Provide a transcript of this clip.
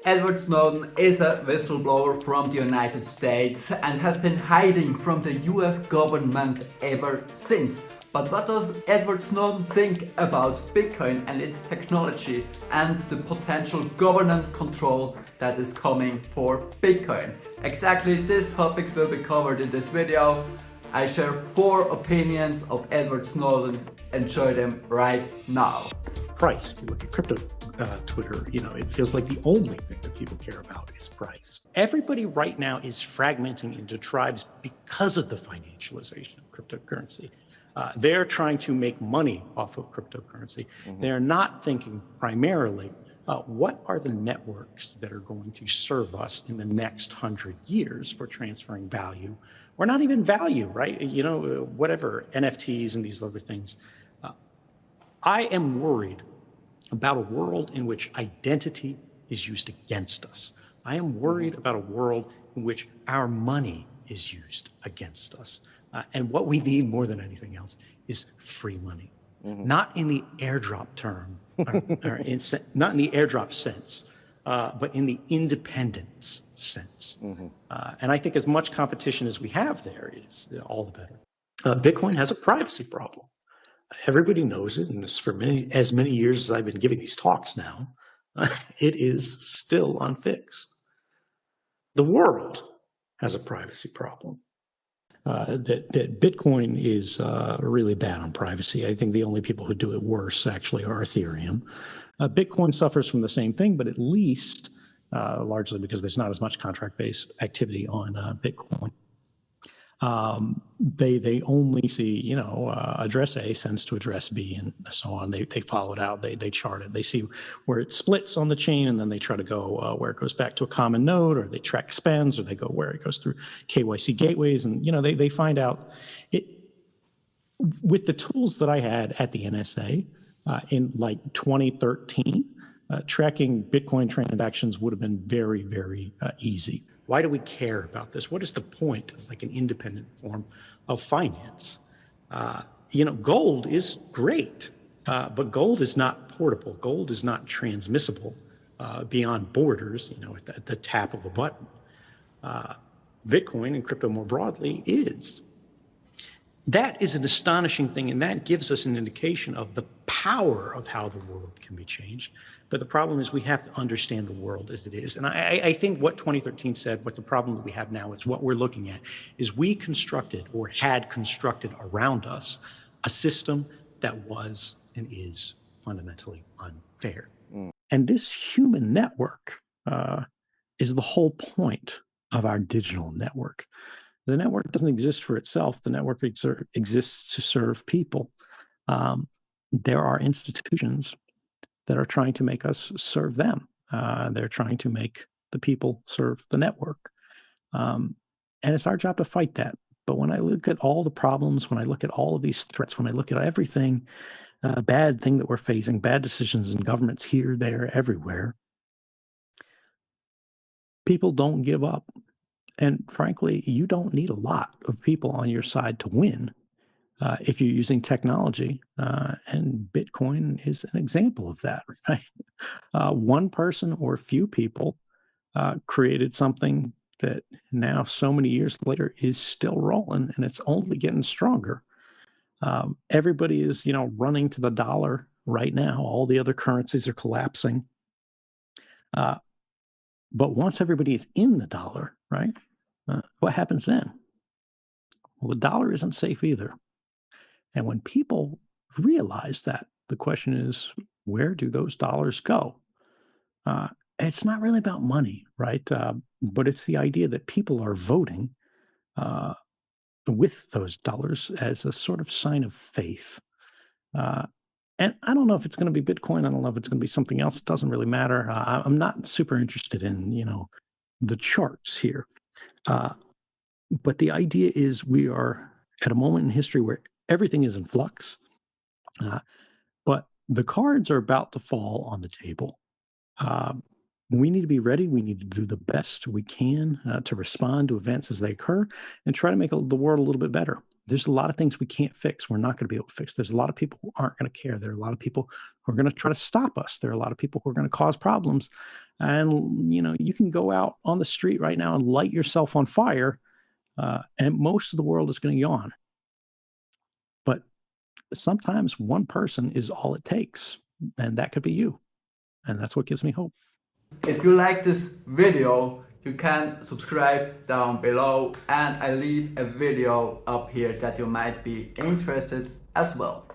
Edward Snowden is a whistleblower from the United States and has been hiding from the US government ever since. But what does Edward Snowden think about Bitcoin and its technology and the potential government control that is coming for Bitcoin? Exactly these topics will be covered in this video. I share 4 opinions of Edward Snowden. Enjoy them right now. Price. If you look at crypto Twitter, it feels like the only thing that people care about is price. Everybody right now is fragmenting into tribes because of the financialization of cryptocurrency. They're trying to make money off of cryptocurrency. They're not thinking primarily, what are the networks that are going to serve us in the next 100 years for transferring value, or not even value, right? Whatever, NFTs and these other things. I am worried about a world in which identity is used against us. I am worried about a world in which our money is used against us. And what we need more than anything else is free money, not in the airdrop term, not in the airdrop sense, but in the independence sense. And I think as much competition as we have there is all the better. Bitcoin has a privacy problem. Everybody knows it, and for as many years as I've been giving these talks now, it is still unfixed. The world has a privacy problem. That Bitcoin is really bad on privacy. I think the only people who do it worse actually are Ethereum. Bitcoin suffers from the same thing, but at least largely because there's not as much contract-based activity on Bitcoin. They only see, address A sends to address B and so on. They follow it out. They chart it. They see where it splits on the chain, and then they try to go where it goes back to a common node, or they track spends, or they go where it goes through KYC gateways, and they find out it with the tools that I had at the NSA in like 2013. Tracking Bitcoin transactions would have been very, very easy. Why do we care about this? What is the point of like an independent form of finance? Gold is great, but gold is not portable. Gold is not transmissible beyond borders, at the tap of a button. Bitcoin and crypto more broadly is. That is an astonishing thing, and that gives us an indication of the power of how the world can be changed. But the problem is we have to understand the world as it is. And I think what 2013 said, what the problem that we have now is what we're looking at, is we constructed or had constructed around us a system that was and is fundamentally unfair. And this human network is the whole point of our digital network. The network doesn't exist for itself. The network exists to serve people. There are institutions that are trying to make us serve them. They're trying to make the people serve the network. And it's our job to fight that. But when I look at all the problems, when I look at all of these threats, when I look at everything, bad thing that we're facing, bad decisions in governments here, there, everywhere, people don't give up. And frankly, you don't need a lot of people on your side to win if you're using technology. And Bitcoin is an example of that, right? One person or a few people created something that now, so many years later, is still rolling, and it's only getting stronger. Everybody is, running to the dollar right now. All the other currencies are collapsing. But once everybody is in the dollar, right? What happens then? Well, the dollar isn't safe either. And when people realize that, the question is, where do those dollars go? It's not really about money, right? But it's the idea that people are voting with those dollars as a sort of sign of faith. And I don't know if it's going to be Bitcoin. I don't know if it's going to be something else. It doesn't really matter. I'm not super interested in, the charts here. But the idea is we are at a moment in history where everything is in flux, but the cards are about to fall on the table. We need to be ready. We need to do the best we can to respond to events as they occur and try to make the world a little bit better. There's a lot of things we can't fix. We're not going to be able to fix. There's a lot of people who aren't going to care. There are a lot of people who are going to try to stop us. There are a lot of people who are going to cause problems. And, you can go out on the street right now and light yourself on fire, and most of the world is going to yawn. But sometimes one person is all it takes, and that could be you. And that's what gives me hope. If you like this video, you can subscribe down below, and I leave a video up here that you might be interested as well.